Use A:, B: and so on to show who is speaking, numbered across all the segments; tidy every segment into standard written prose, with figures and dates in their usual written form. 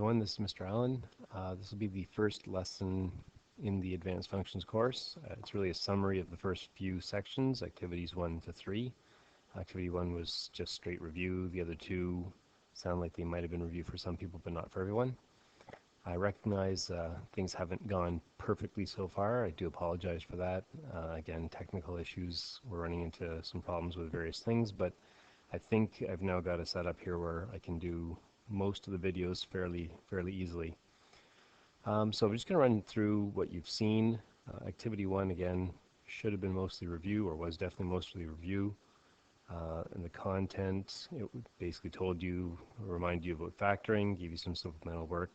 A: everyone, this is Mr. Allen. This will be the first lesson in the Advanced Functions course. It's really a summary of the first few sections, activities 1 to 3. Activity 1 was just straight review. The other two sound like they might have been review for some people, but not for everyone. I recognize things haven't gone perfectly so far. I do apologize for that. Again, technical issues. We're running into some problems with various things, but I think I've now got a setup here where I can do most of the videos fairly easily. So I'm just going to run through what you've seen. Activity 1, again, should have been mostly review, or was definitely mostly review. And the content, it basically told you, remind you about factoring, give you some supplemental work.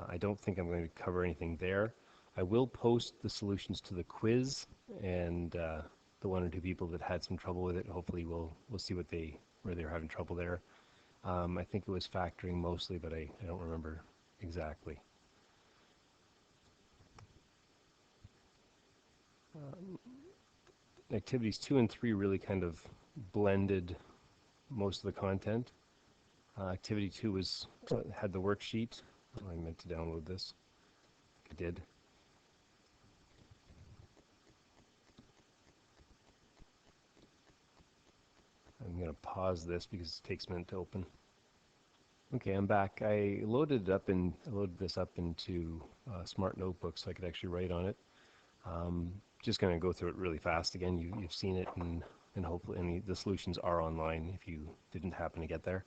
A: I don't think I'm going to cover anything there. I will post the solutions to the quiz, and the one or two people that had some trouble with it, hopefully we'll see where they're having trouble there. I think it was factoring mostly, but I don't remember exactly. Activities 2 and 3 really kind of blended most of the content. Activity 2 had the worksheet. Oh, I meant to download this. I did. I'm going to pause this because it takes a minute to open. Okay, I'm back. I loaded this up into Smart Notebook so I could actually write on it. Just going to go through it really fast again. You've seen it, and hopefully the solutions are online if you didn't happen to get there.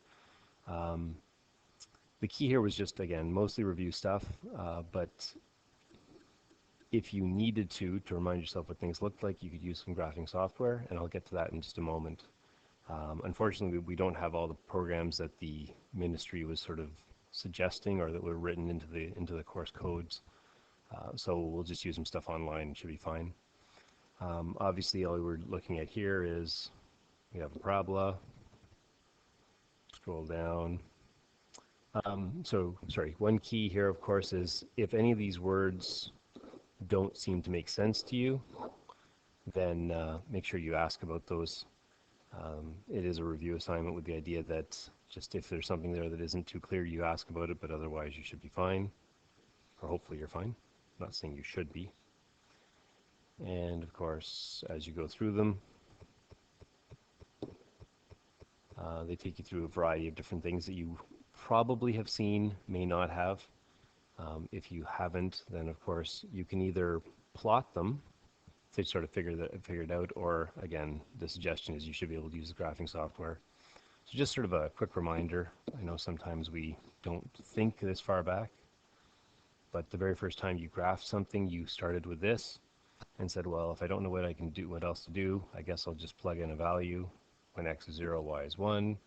A: The key here was just, again, mostly review stuff, but if you needed to remind yourself what things looked like, you could use some graphing software, and I'll get to that in just a moment. Unfortunately, we don't have all the programs that the ministry was sort of suggesting or that were written into the course codes. So we'll just use some stuff online. It should be fine. Obviously, all we're looking at here is we have a parabola. Scroll down. One key here, of course, is if any of these words don't seem to make sense to you, then make sure you ask about those. It is a review assignment with the idea that just if there's something there that isn't too clear, you ask about it, but otherwise you should be fine, or hopefully you're fine. I'm not saying you should be. And of course, as you go through them, they take you through a variety of different things that you probably have seen, may not have. If you haven't, then of course you can either plot them to sort of figure it out, or again, the suggestion is you should be able to use the graphing software. So just sort of a quick reminder. I know sometimes we don't think this far back, but the very first time you graphed something, you started with this and said, well, if I don't know what I can do, what else to do, I guess I'll just plug in a value. When x is 0, y is 1.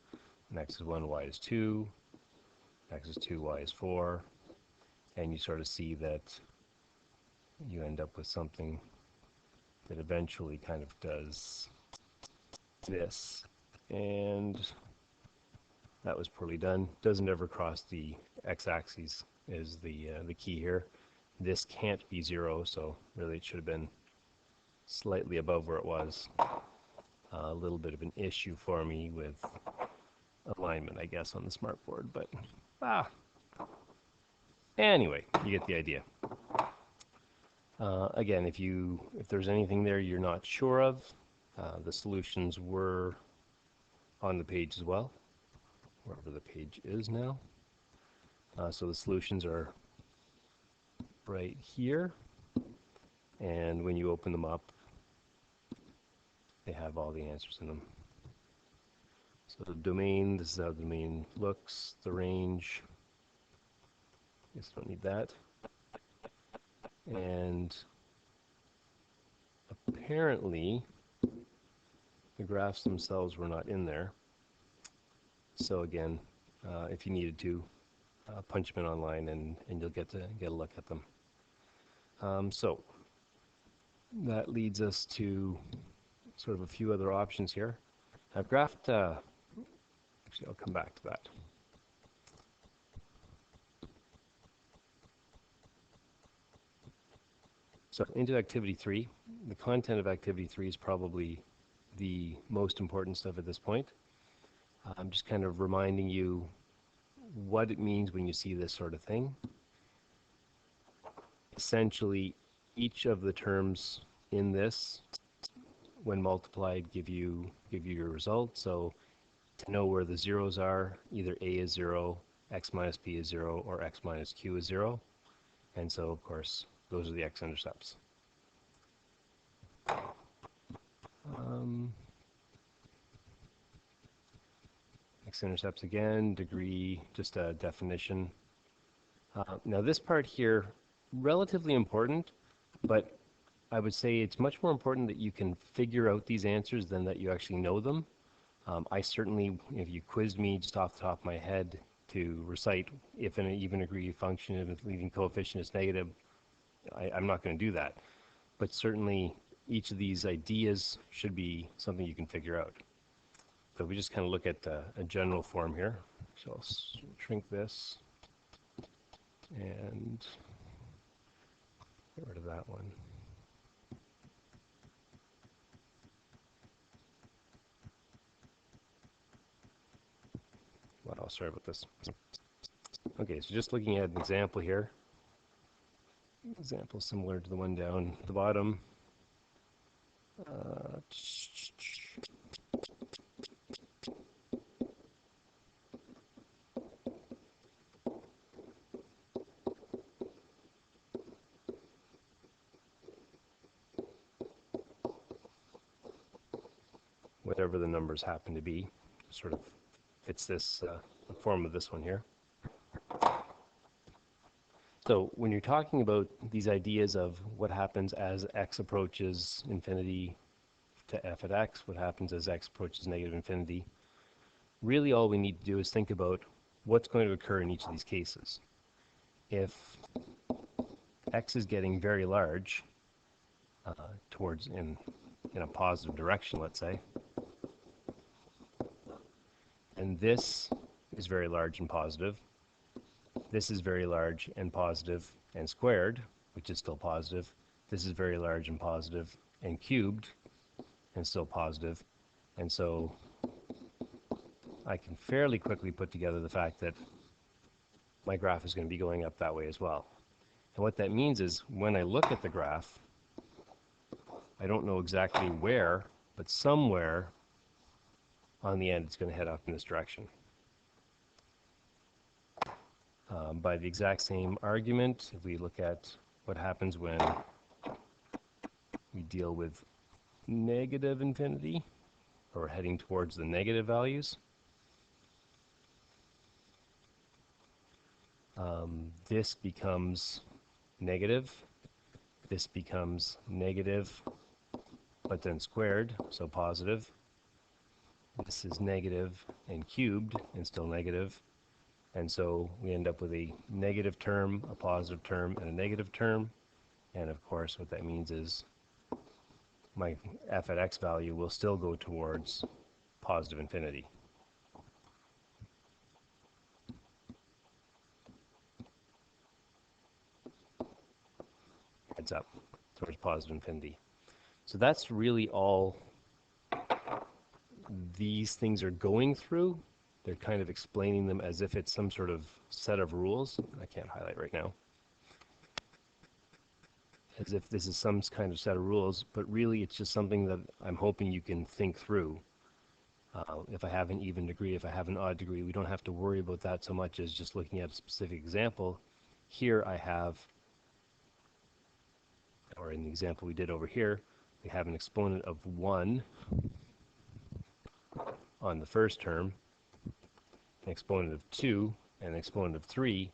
A: When x is 1, y is 2. X is 2, y is 4. And you sort of see that you end up with something that eventually kind of does this. And that was poorly done. Doesn't ever cross the x-axis is the key here. This can't be 0, so really it should have been slightly above where it was. A little bit of an issue for me with alignment, I guess, on the smartboard, but anyway, you get the idea. Again, if there's anything there you're not sure of, the solutions were on the page as well, wherever the page is now. So the solutions are right here, and when you open them up, they have all the answers in them. So the domain, this is how the domain looks, the range, I guess I don't need that. And apparently the graphs themselves were not in there. So again, if you needed to, punch them in online and you'll get a look at them. So that leads us to sort of a few other options here. I've graphed, actually I'll come back to that. So into activity 3, the content of activity 3 is probably the most important stuff at this point. I'm just kind of reminding you what it means when you see this sort of thing. Essentially, each of the terms in this, when multiplied, give you your result. So to know where the zeros are, either a is 0, x minus b is 0, or x minus q is 0. And so, of course, those are the x-intercepts. X-intercepts again, degree, just a definition. Now this part here, relatively important, but I would say it's much more important that you can figure out these answers than that you actually know them. I certainly, if you quizzed me just off the top of my head to recite if an even degree function of a leading coefficient is negative, I'm not going to do that. But certainly each of these ideas should be something you can figure out. So we just kind of look at a general form here. So I'll shrink this and get rid of that one. Wow, sorry about this. Okay, so just looking at an example here. Example similar to the one down at the bottom. Whatever the numbers happen to be, sort of fits this the form of this one here. So when you're talking about these ideas of what happens as x approaches infinity to f at x, what happens as x approaches negative infinity, really all we need to do is think about what's going to occur in each of these cases. If x is getting very large, towards in a positive direction, let's say, and this is very large and positive, this is very large and positive and squared, which is still positive, this is very large and positive and cubed and still positive, and so I can fairly quickly put together the fact that my graph is going to be going up that way as well. And what that means is when I look at the graph, I don't know exactly where, but somewhere on the end it's going to head up in this direction. By the exact same argument, if we look at what happens when we deal with negative infinity, or heading towards the negative values, this becomes negative, this becomes negative, but then squared, so positive. This is negative and cubed and still negative. And so we end up with a negative term, a positive term, and a negative term. And of course, what that means is my f at x value will still go towards positive infinity. Heads up towards positive infinity. So that's really all these things are going through. They're kind of explaining them as if it's some sort of set of rules. I can't highlight right now. As if this is some kind of set of rules, but really it's just something that I'm hoping you can think through. If I have an even degree, if I have an odd degree, we don't have to worry about that so much as just looking at a specific example. Here I have, or in the example we did over here, we have an exponent of 1 on the first term, an exponent of 2, and an exponent of 3.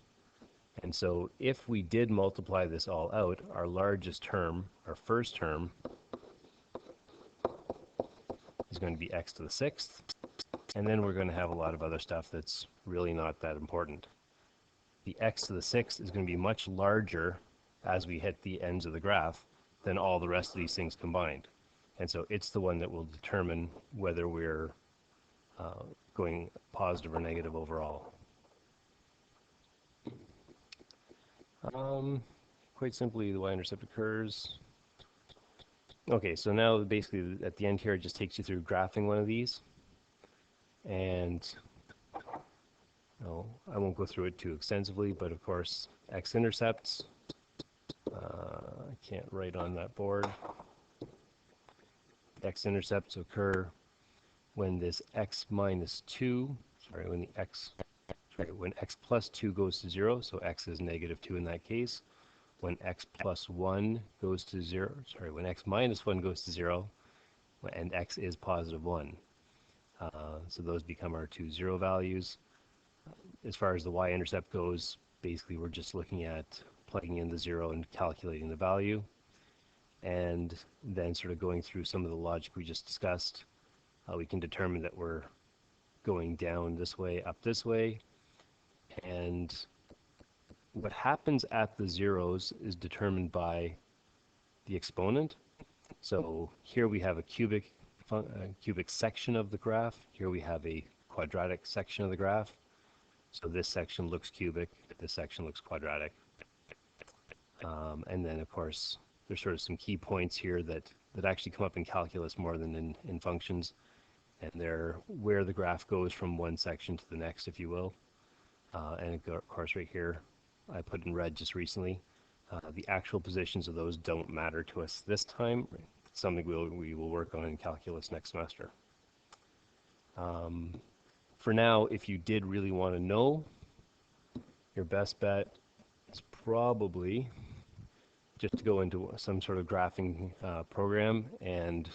A: And so if we did multiply this all out, our largest term, our first term, is going to be x to the 6th. And then we're going to have a lot of other stuff that's really not that important. The x to the 6th is going to be much larger as we hit the ends of the graph than all the rest of these things combined. And so it's the one that will determine whether we're going positive or negative overall. Quite simply, the y-intercept occurs. Okay, so now basically at the end here, it just takes you through graphing one of these. And No, I won't go through it too extensively, but of course, x-intercepts, I can't write on that board. X-intercepts occur when this x minus 2, when x plus 2 goes to 0, so x is negative 2 in that case. When x plus 1 goes to 0, when x minus 1 goes to 0, and x is positive 1. So those become our two 0 values. As far as the y-intercept goes, basically we're just looking at plugging in the 0 and calculating the value, and then sort of going through some of the logic we just discussed. We can determine that we're going down this way, up this way, and what happens at the zeros is determined by the exponent. So here we have a cubic section of the graph. Here we have a quadratic section of the graph. So this section looks cubic, this section looks quadratic. And then, of course, there's sort of some key points here that actually come up in calculus more than in functions. And they're where the graph goes from one section to the next, if you will. And of course, right here, I put in red just recently. The actual positions of those don't matter to us this time. It's something we will work on in calculus next semester. For now, if you did really want to know, your best bet is probably just to go into some sort of graphing program and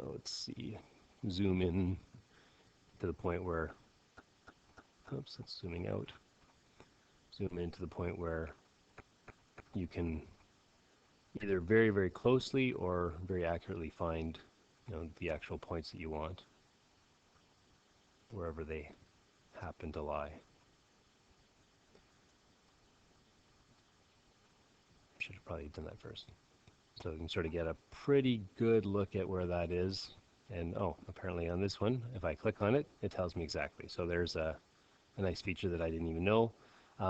A: let's see, zoom in to the point where, oops, that's zooming out. Zoom in to the point where you can either very, very closely or very accurately find, the actual points that you want, wherever they happen to lie. Should have probably done that first. So you can sort of get a pretty good look at where that is. And apparently on this one, if I click on it, it tells me exactly. So there's a nice feature that I didn't even know.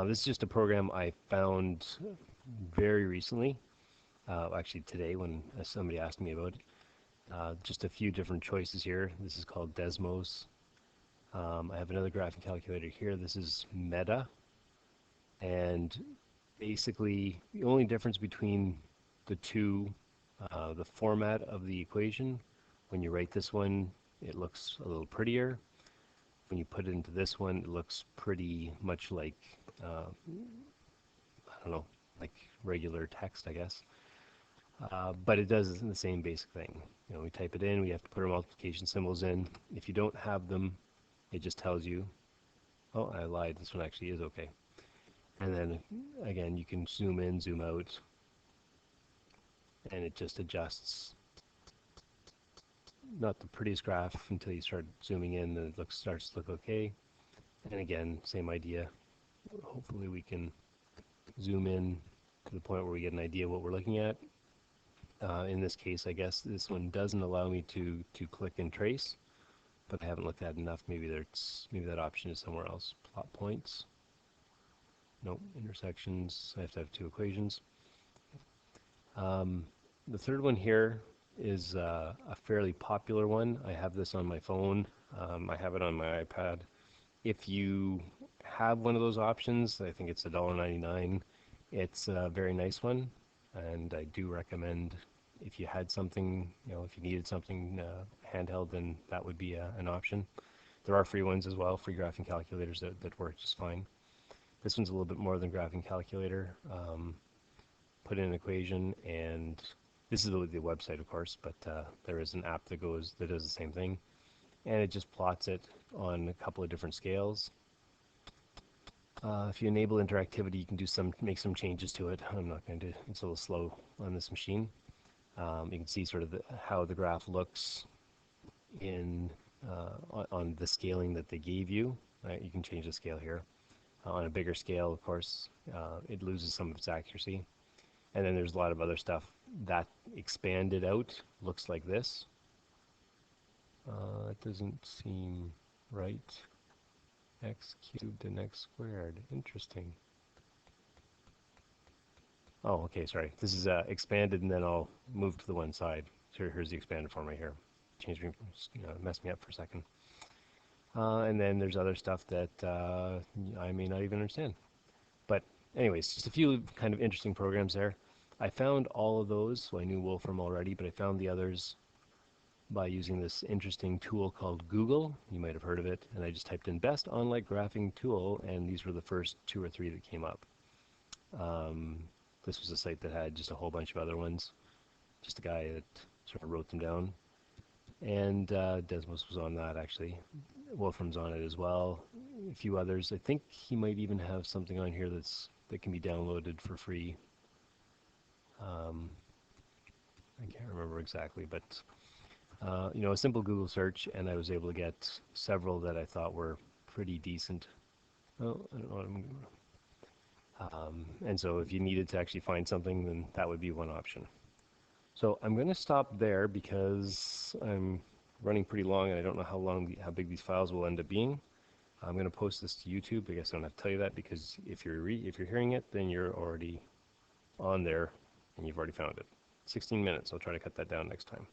A: This is just a program I found very recently, actually today when somebody asked me about it. Just a few different choices here. This is called Desmos. I have another graphing calculator here. This is Meta. And basically, the only difference between the two, the format of the equation, when you write this one, it looks a little prettier. When you put it into this one, it looks pretty much like, I don't know, like regular text, I guess. But it does the same basic thing. We type it in, we have to put our multiplication symbols in. If you don't have them, it just tells you, oh, I lied, this one actually is okay. And then, again, you can zoom in, zoom out, and it just adjusts. Not the prettiest graph until you start zooming in, and it starts to look okay. And again, same idea. Hopefully we can zoom in to the point where we get an idea what we're looking at. In this case, I guess this one doesn't allow me to click and trace, but I haven't looked at it enough. Maybe that option is somewhere else. Plot points. Nope, intersections. I have to have two equations. The third one here is a fairly popular one. I have this on my phone. I have it on my iPad. If you have one of those options, I think it's $1.99. It's a very nice one, and I do recommend if you had something, if you needed something handheld, then that would be an option. There are free ones as well, free graphing calculators that work just fine. This one's a little bit more than graphing calculator. Put in an equation, and this is the website, of course, but there is an app that does the same thing, and it just plots it on a couple of different scales. If you enable interactivity, you can make some changes to it. I'm not going to. It's a little slow on this machine. You can see sort of how the graph looks on the scaling that they gave you. Right? You can change the scale here. On a bigger scale, of course, it loses some of its accuracy. And then there's a lot of other stuff that expanded out looks like this. It doesn't seem right. X cubed and x squared. Interesting. Oh, okay, sorry. This is expanded, and then I'll move to the one side. So here's the expanded form right here. Messed me up for a second. And then there's other stuff that I may not even understand. But anyways, just a few kind of interesting programs there. I found all of those, so I knew Wolfram already, but I found the others by using this interesting tool called Google. You might have heard of it. And I just typed in best online graphing tool, and these were the first two or three that came up. Um, this was a site that had just a whole bunch of other ones. Just a guy that sort of wrote them down. And Desmos was on that actually. Wolfram's on it as well. A few others. I think he might even have something on here that can be downloaded for free. Um, I can't remember exactly, but you know, a simple Google search, and I was able to get several that I thought were pretty decent. Oh, I don't know what and so if you needed to actually find something, then that would be one option. So I'm going to stop there because I'm running pretty long, and I don't know how big these files will end up being. I'm going to post this to YouTube. I guess I don't have to tell you that because if you're hearing it, then you're already on there and you've already found it. 16 minutes. I'll try to cut that down next time.